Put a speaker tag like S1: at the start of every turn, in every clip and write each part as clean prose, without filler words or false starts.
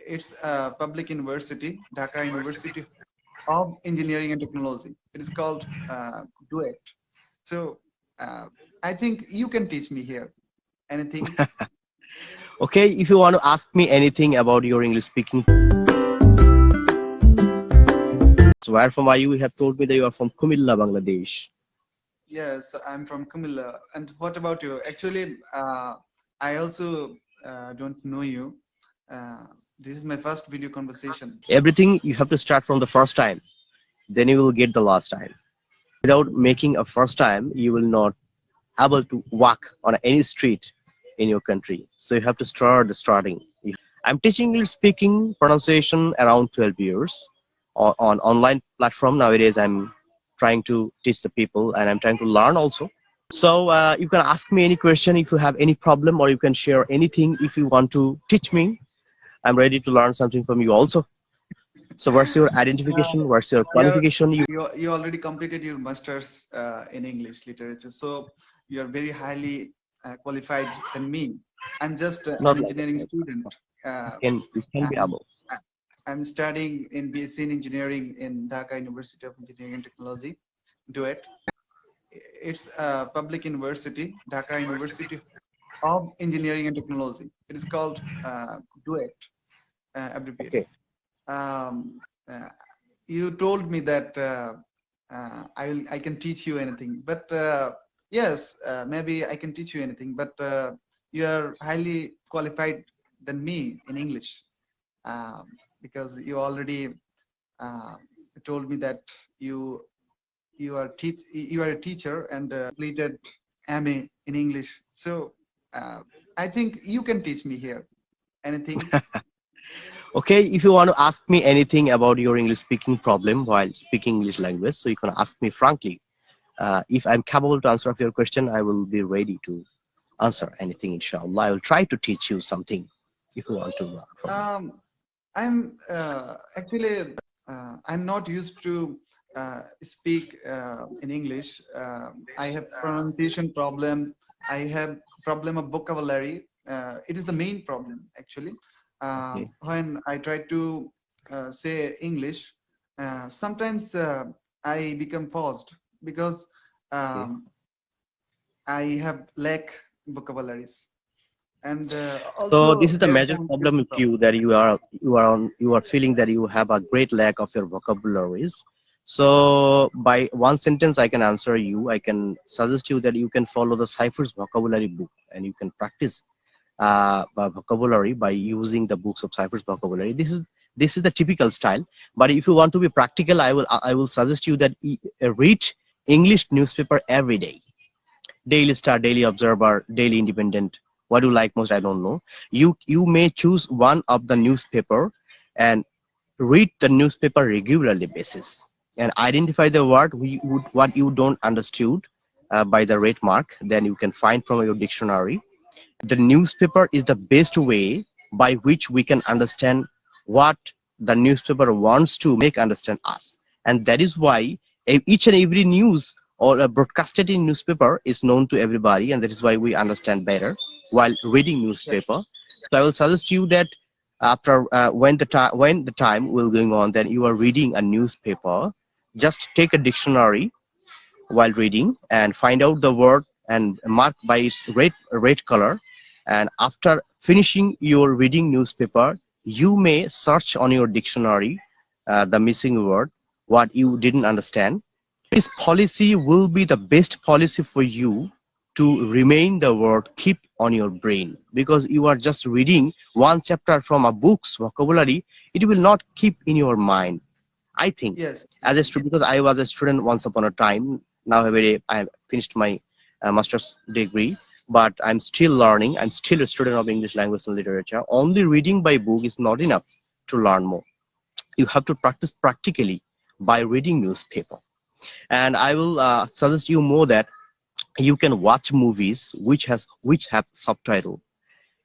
S1: It's a public university, Dhaka University of Engineering and Technology. It is called DUET. So I think you can teach me here anything.
S2: Okay, if you want to ask me anything about your English speaking, so where from are you? You have told me that you are from Kumilla, Bangladesh.
S1: Yes, I'm from Kumilla. And what about you? Actually, I also don't know you. Uh, this is my first video conversation.
S2: Everything you have to start from the first time, then you will get the last time. Without making a first time, you will not able to walk on any street in your country. So you have to start the starting. I'm teaching English speaking pronunciation around 12 years on online platform. Nowadays, I'm trying to teach the people and I'm trying to learn also. So you can ask me any question if you have any problem, or you can share anything if you want to teach me. I'm ready to learn something from you also. So what's your
S1: Uh,
S2: identification? What's your
S1: you're,
S2: qualification?
S1: you already completed your master's in English literature, so you're very highly qualified than me. I'm just
S2: Not
S1: an
S2: like
S1: engineering
S2: that.
S1: student. Uh,
S2: You can be
S1: I'm,
S2: able.
S1: I'm studying in BSc in engineering in Dhaka University of Engineering and Technology, DUET. It's a public university, Dhaka University of Engineering and Technology. It is called DUET, abbreviated.
S2: Okay.
S1: Um, uh, you told me that I can teach you anything, but yes, maybe I can teach you anything, but you are highly qualified than me in English, because you already uh, told me that you you are a teacher and completed MA in English. So uh, I think you can teach me here anything.
S2: Okay, if you want to ask me anything about your English speaking problem while speaking English language, so you can ask me frankly. If I'm capable to answer of your question, I will be ready to answer anything, inshallah. I will try to teach you something if you want to learn from me.
S1: Um, I'm actually I'm not used to speak in English. I have pronunciation problem. I have problem of vocabulary. It is the main problem actually.
S2: Okay.
S1: When I try to say English, sometimes I become paused because
S2: Okay.
S1: um, I have lack vocabularies, and
S2: So
S1: also
S2: this is the
S1: there's
S2: major problem
S1: pronunciation
S2: with you,
S1: problem.
S2: that you are feeling that you have a great lack of your vocabularies. So by one sentence I can answer you. I can suggest you that you can follow the Cypher's vocabulary book, and you can practice vocabulary by using the books of Cypher's vocabulary. This is the typical style. But if you want to be practical, I will suggest you that read English newspaper every day. Daily Star, Daily Observer, Daily Independent. What do you like most? I don't know. You may choose one of the newspaper and read the newspaper regularly basis, and identify the word what you don't understood by the red mark. Then you can find from your dictionary. The newspaper is the best way by which we can understand what the newspaper wants to make understand us, and that is why each and every news or a broadcasted in newspaper is known to everybody, and that is why we understand better while reading
S1: Yes.
S2: newspaper. So I will suggest you that after when the time will going on, then you are reading a newspaper, just take a dictionary while reading and find out the word and mark by its red color. And after finishing your reading newspaper, you may search on your dictionary the missing word, what you didn't understand. This policy will be the best policy for you to remain the word keep on your brain, because you are just reading one chapter from a book's vocabulary. It will not keep in your mind, I think.
S1: Yes.
S2: As a
S1: Yes.
S2: student, because I was a student once upon a time. Now I have finished my master's degree, but I'm still learning. I'm still a student of English language and literature. Only reading by book is not enough to learn more. You have to practice practically by reading newspaper. And I will suggest you more that you can watch movies which have subtitle.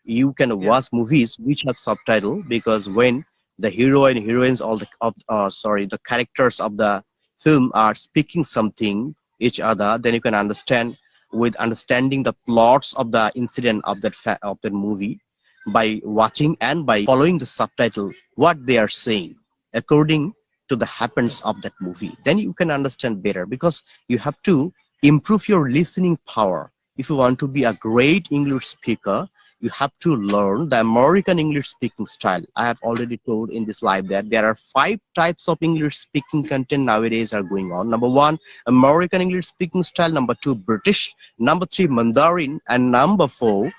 S2: You can
S1: Yes.
S2: watch movies which have subtitle, because when the hero and heroines, all the the characters of the film are speaking something each other, then you can understand with understanding the plots of the incident of that movie. by watching and by following the subtitle what they are saying according to the happens of that movie. Then you can understand better, because you have to improve your listening power. If you want to be a great English speaker, you have to learn the American English speaking style. I have already told in this live that there are 5 types of English speaking content nowadays are going on. Number 1, American English speaking style. Number 2, British. Number 3, Mandarin. And number 4,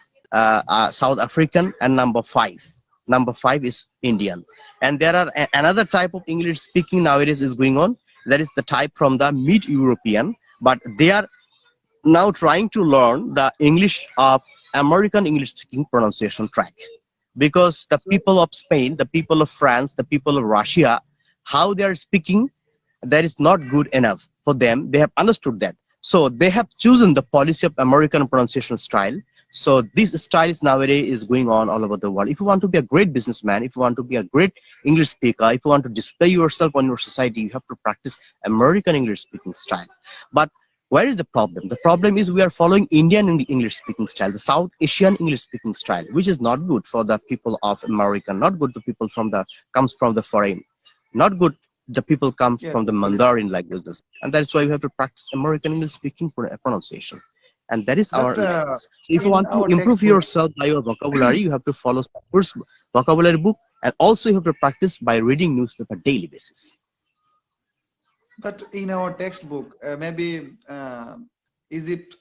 S2: South African. And number 5 is Indian. And there are another type of English speaking nowadays is going on. That is the type from the mid European, but they are now trying to learn the English of American English speaking pronunciation track, because the
S1: So,
S2: people of Spain, the people of France, the people of Russia, how they are speaking, that is not good enough for them. They have understood that. So they have chosen the policy of American pronunciation style. So this style is nowadays is going on all over the world. If you want to be a great businessman, if you want to be a great English speaker, if you want to display yourself on your society, you have to practice American English speaking style. But where is the problem? The problem is we are following Indian English speaking style, the South Asian English speaking style, which is not good for the people of America, not good to people from the comes from the foreign, not good the people come
S1: yes,
S2: from the
S1: absolutely.
S2: Mandarin languages, and that's why we have to practice American English speaking pronunciation, and that is our
S1: But
S2: lens. So if you
S1: in
S2: want to
S1: our
S2: improve
S1: textbook,
S2: yourself by your vocabulary, you have to follow first vocabulary book, and also you have to practice by reading newspaper daily basis.
S1: but in our textbook, maybe is it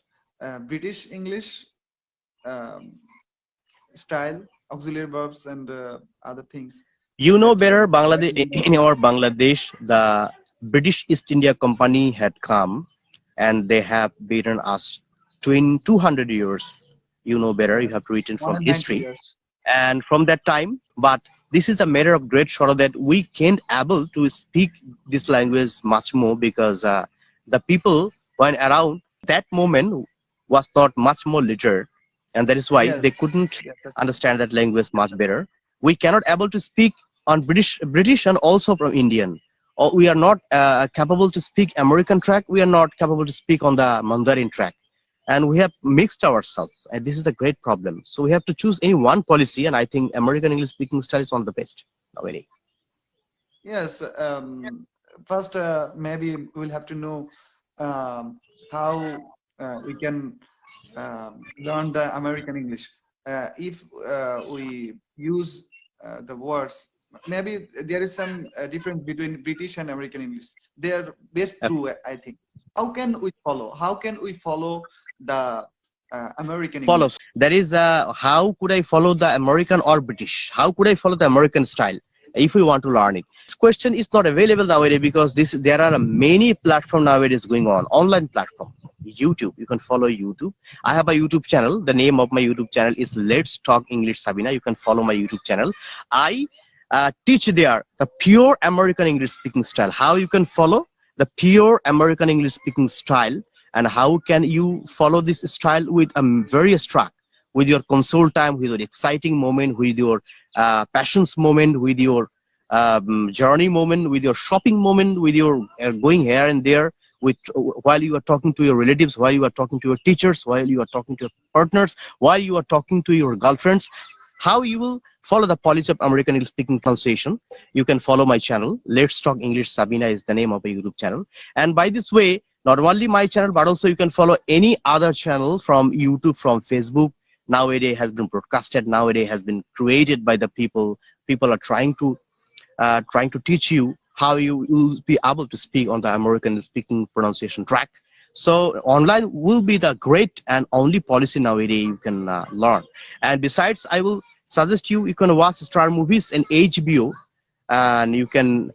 S1: British English um, style, auxiliary verbs, and other things
S2: You know
S1: that
S2: better,
S1: that
S2: Bangladesh.
S1: we know.
S2: In our Bangladesh, the British East India Company had come, and they have beaten us 200 years. You know better. You have
S1: Yes,
S2: to read it from
S1: 190
S2: history,
S1: years.
S2: and from that time. But this is a matter of great sorrow that we can't able to speak this language much more, because the people when around that moment was not much more literate, and that is why they
S1: Yes,
S2: couldn't
S1: yes, absolutely.
S2: understand that language much better. We cannot able to speak on British and also from Indian. Or we are not capable to speak American track. We are not capable to speak on the Mandarin track, and we have mixed ourselves, and this is a great problem. So we have to choose any one policy, and I think American English speaking style is one of the best nowadays.
S1: Yes. First, maybe we'll have to know how we can learn the American English. If we use the words, maybe there is some difference between British and American English. They are best
S2: Uh,
S1: true, I think. How can we follow? How can we follow the American
S2: Follows,
S1: English?
S2: that is how could I follow the American or British, how could I follow the American style if we want to learn it? This question is not available nowadays, because this there are many platform nowadays going on, online platform. YouTube, you can follow YouTube. I have a YouTube channel. The name of my YouTube channel is Let's Talk English Sabina. You can follow my YouTube channel. I teach there the pure American English speaking style, how you can follow the pure American English speaking style, and how can you follow this style with a various track, with your console time, with your exciting moment, with your passions moment, with your journey moment, with your shopping moment, with your going here and there, with while you are talking to your relatives, while you are talking to your teachers, while you are talking to your partners, while you are talking to your girlfriends, how you will follow the policy of American English speaking pronunciation. You can follow my channel. Let's Talk English Sabina is the name of my YouTube channel. And by this way, not only my channel, but also you can follow any other channel from YouTube, from Facebook. Nowadays has been broadcasted. Nowadays has been created by the people. People are trying to teach you how you will be able to speak on the American speaking pronunciation track. So online will be the great and only policy nowadays you can learn. And besides, I will suggest you can watch Star movies and HBO, and you can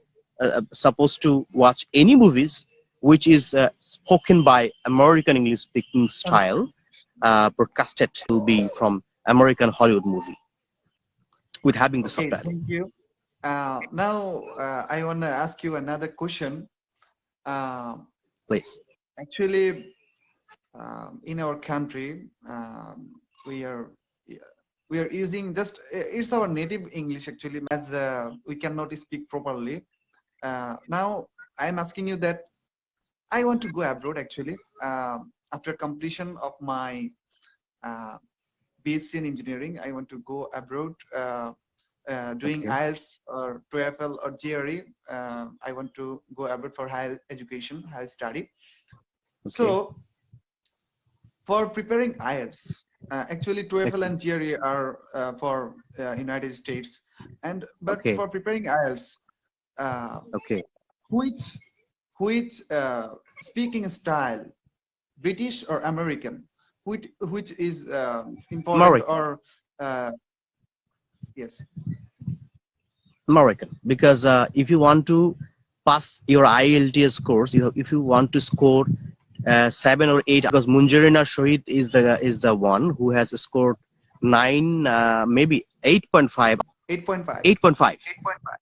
S2: supposed to watch any movies which is spoken by American English speaking style, broadcasted will be from American Hollywood movie with having the
S1: Okay,
S2: subtitle.
S1: thank you. Now, I want to ask you another question. Uh,
S2: Please.
S1: Actually, in our country, we are we are using just it's our native English actually, as we cannot speak properly. Now, I'm asking you that I want to go abroad actually after completion of my uh, BSc in engineering. I want to go abroad, doing
S2: Okay.
S1: IELTS or TOEFL or GRE. I want to go abroad for higher education, higher study.
S2: Okay.
S1: So for preparing IELTS, actually TOEFL
S2: Okay.
S1: and GRE are for United States, but
S2: Okay.
S1: for preparing IELTS, uh,
S2: Okay.
S1: which speaking style, British or American, which is important,
S2: American.
S1: or uh, yes,
S2: American. Because if you want to pass your IELTS course, if you want to score 7 or 8, because Munjarina Shohid is the one who has scored 9, maybe 8.5,
S1: 8.5.
S2: 8.5,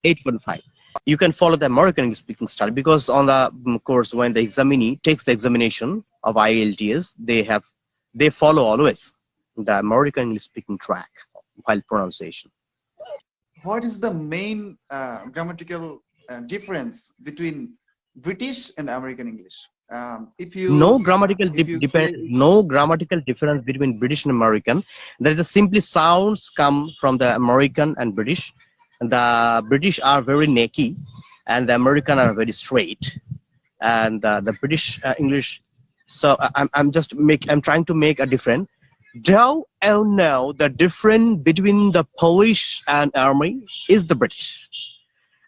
S2: 8.5. You can follow the American English speaking style, because on the course, when the examinee takes the examination of IELTS, they follow always the American English speaking track while pronunciation.
S1: What is the main grammatical difference between British and American English? If you say
S2: No grammatical difference between British and American. There is a simply sounds come from the American and British. The British are very necky, and the American are very straight. And the British English. So I'm trying to make a difference. Do you know the difference between the Polish and army is the British?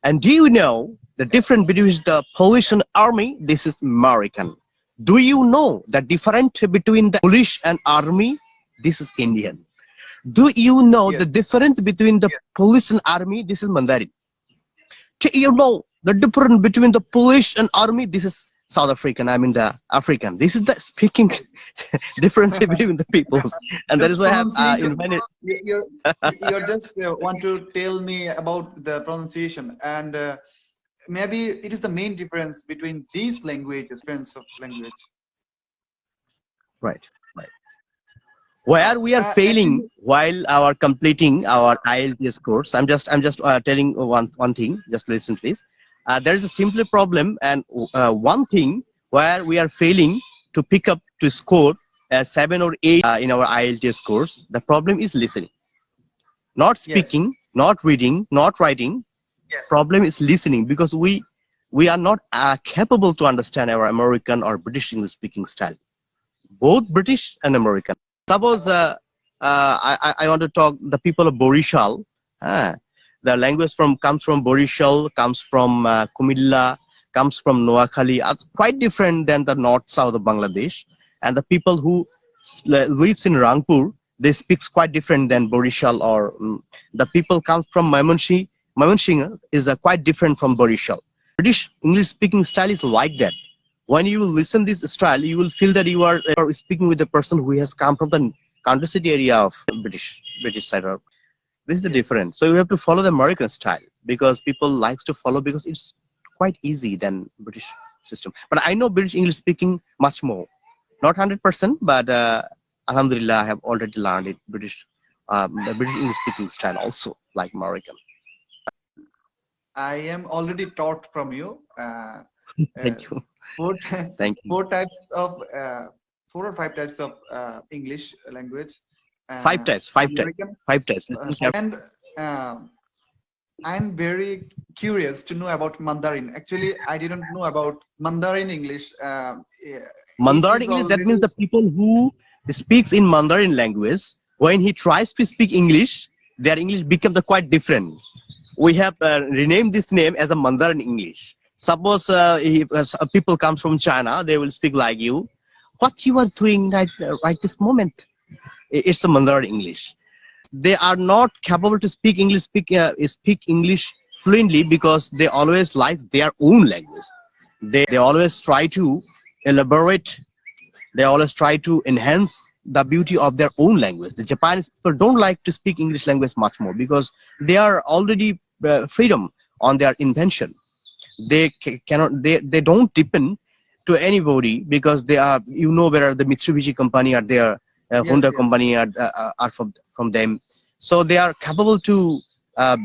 S2: And do you know the difference between the Polish and army? This is American. Do you know the difference between the Polish and army? This is Indian. Do you know the
S1: yes,
S2: difference between the Polish and army? This is Mandarin. Do you know the difference between the Polish and army? This is South African. I mean the African. This is the speaking difference between the peoples, and that is
S1: just
S2: why I have
S1: pronunciation.
S2: invented.
S1: You're just want to tell me about the pronunciation, and maybe it is the main difference between these languages, difference of language.
S2: Right. Right. Where we are failing
S1: Actually,
S2: while our completing our IELTS course. I'm just telling one thing. Just listen, please. There is a simple problem, and one thing where we are failing to pick up to score 7 or 8 in our IELTS course. The problem is listening, not
S1: yes,
S2: speaking, not reading, not writing. Problem is listening, because we are not capable to understand our American or British English speaking style. Both British and American. Suppose I want to talk the people of Borishal. Uh, the language comes from Borishal, comes from Kumilla, comes from Noakhali. It's quite different than the north south of Bangladesh. And the people who lives in Rangpur, they speak quite different than Borishal, or the people comes from Maimanshi. Maimansingh is quite different from Borishal. British English speaking style is like that. When you listen this style, you will feel that you are speaking with a person who has come from the country city area of British side. This is the
S1: yes,
S2: difference. So you have to follow the American style, because people likes to follow, because it's quite easy than British system. But I know British English speaking much more, not 100%, but Alhamdulillah, I have already learned it the British English speaking style also like American.
S1: I am already taught from you. Uh,
S2: Thank you,
S1: four,
S2: thank you.
S1: four types of 4 or 5 types of English language.
S2: Five
S1: Uh,
S2: types, five types,
S1: American,
S2: five types. Listen carefully.
S1: and uh, I'm very curious to know about Mandarin. Actually, I didn't know about Mandarin English. It
S2: Mandarin
S1: is
S2: English, that means
S1: already
S2: the people who speaks in Mandarin language, when he tries to speak English, their English becomes quite different. We have renamed this name as a Mandarin English. Suppose if people comes from China, they will speak like you. What you are doing right this moment? It's a Mandarin English. They are not capable to speak English fluently, because they always like their own language. They always try to elaborate. They always try to enhance the beauty of their own language. The Japanese people don't like to speak English language much more, because they are already freedom on their invention. Cannot, they don't depend to anybody, because they are, where the Mitsubishi company are there,
S1: yes,
S2: Honda
S1: yes.
S2: company are from them. So they are capable to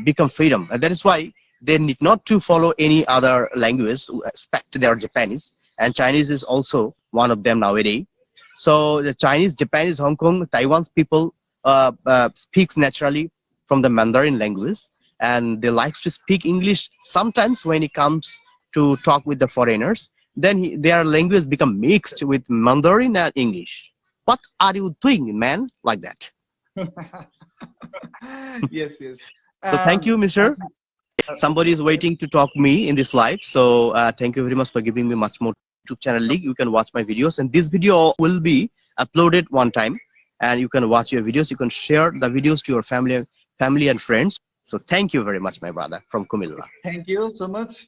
S2: become freedom, and that is why they need not to follow any other language except their Japanese, and Chinese is also one of them nowadays. So the Chinese, Japanese, Hong Kong, Taiwan's people speaks naturally from the Mandarin language, and they likes to speak English sometimes when it comes to talk with the foreigners. Then their language become mixed with Mandarin and English. What are you doing, man? Like that.
S1: Yes, yes.
S2: So thank you,
S1: I
S2: Mister.
S1: think,
S2: Somebody is waiting to talk me in this live. So thank you very much for giving me much more YouTube channel link. You can watch my videos, and this video will be uploaded one time, and you can watch your videos. You can share the videos to your family and friends. So thank you very much, my brother from Kumilla.
S1: thank you so much.